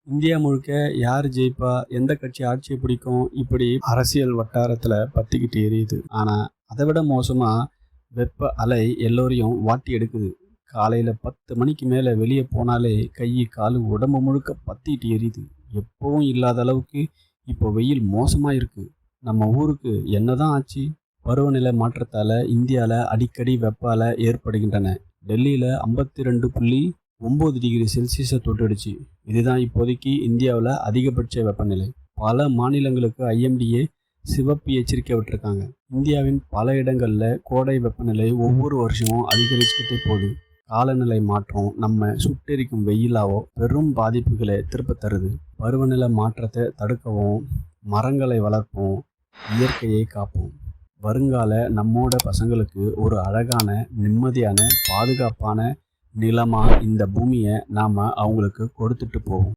India முழுக்க யார் ஜெயிப்பா, எந்த கட்சி ஆட்சியை பிடிக்கும், இப்படி அரசியல் வட்டாரத்தில் பற்றிக்கிட்டு எரியுது. ஆனால் அதை விட மோசமாக வெப்ப அலை எல்லோரையும் வாட்டி எடுக்குது. காலையில் 10 மணிக்கு மேலே வெளியே போனாலே கை காலு உடம்பு முழுக்க பற்றிக்கிட்டு எரியுது. எப்பவும் இல்லாத அளவுக்கு இப்போ வெயில் மோசமாக இருக்குது. நம்ம ஊருக்கு என்னதான் ஆச்சு? பருவநிலை மாற்றத்தால் இந்தியாவில் அடிக்கடி வெப்ப அலை ஏற்படுகின்றன. டெல்லியில் 52.9 டிகிரி செல்சியஸை தொட்டுடுச்சு. இதுதான் இப்போதைக்கு இந்தியாவில் அதிகபட்ச வெப்பநிலை. பல மாநிலங்களுக்கு ஐஎம்டிஏ சிவப்பு எச்சரிக்கை விட்டுருக்காங்க. இந்தியாவின் பல இடங்களில் கோடை வெப்பநிலை ஒவ்வொரு வருஷமும் அதிகரிச்சுக்கிட்டே போகுது. காலநிலை மாற்றம் நம்ம சுட்டெரிக்கும் வெயிலாவோ பெரும் பாதிப்புகளை திருப்ப தருது. பருவநிலை மாற்றத்தை தடுக்கவும் மரங்களை வளர்ப்போம், இயற்கையை காப்போம். வருங்கால நம்மோட பசங்களுக்கு ஒரு அழகான, நிம்மதியான, பாதுகாப்பான நிலமாக இந்த பூமியை நாம் அவங்களுக்கு கொடுத்துட்டு போவோம்.